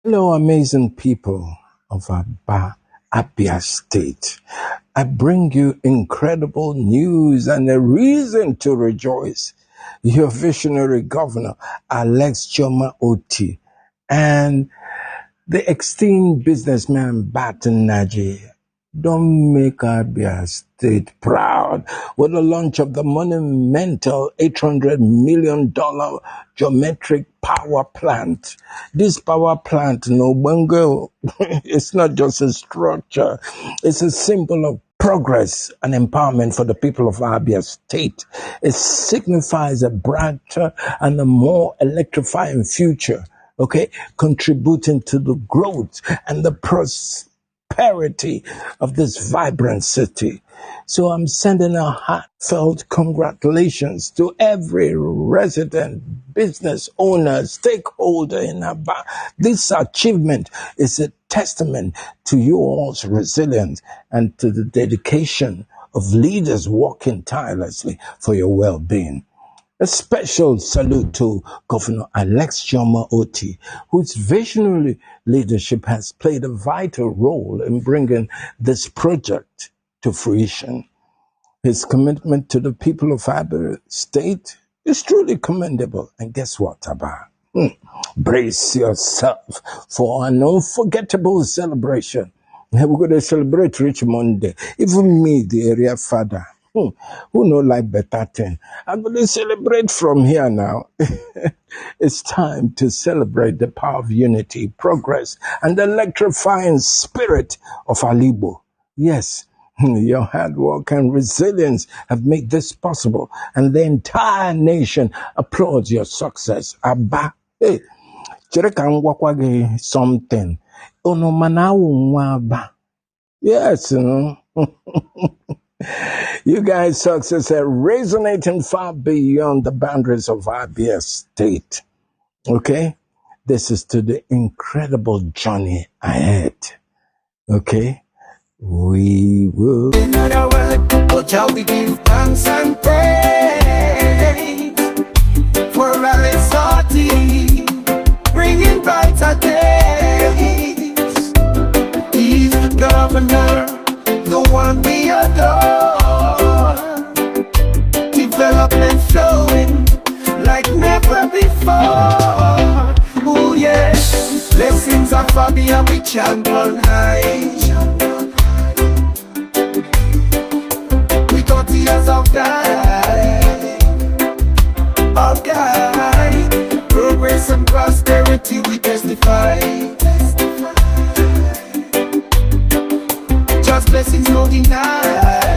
Hello, amazing people of Abia State. I bring you incredible news and a reason to rejoice. Your visionary governor, Osisioma Otti, and the esteemed businessman Baton Naji don't make Abia State proud with the launch of the monumental $800 million geometric power plant. This power plant, no bungo, it's not just a structure, it's a symbol of progress and empowerment for the people of Abia State. It signifies a brighter and a more electrifying future, okay, contributing to the growth and the prosperity of this vibrant city. So I'm sending a heartfelt congratulations to every resident, business owner, stakeholder in Abia. This achievement is a testament to your resilience and to the dedication of leaders working tirelessly for your well-being. A special salute to Governor Osisioma Otti, whose visionary leadership has played a vital role in bringing this project to fruition. His commitment to the people of Abia State is truly commendable. And guess what, Abba? Brace yourself for an unforgettable celebration. We're going to celebrate Rich Monday. Even me, the area father, who know like better thing. I'm going to celebrate from here now. It's time to celebrate the power of unity, progress, and the electrifying spirit of Alibo. Yes, your hard work and resilience have made this possible, and the entire nation applauds your success. Abba, hey, chere ka m gwakwa gị something. Unu mana awụ nwa Aba. Yes, you guys' success are resonating far beyond the boundaries of Abia State. Okay? This is to the incredible journey ahead. Okay? We will. In other words, but shall we give thanks and praise for Alex Otti, bringing brighter days. He's the governor, the one we adore. Development flowing like never before. Oh yes, blessings of Abia we chant on high. Years of God, progress and prosperity we testify. Just blessings no deny.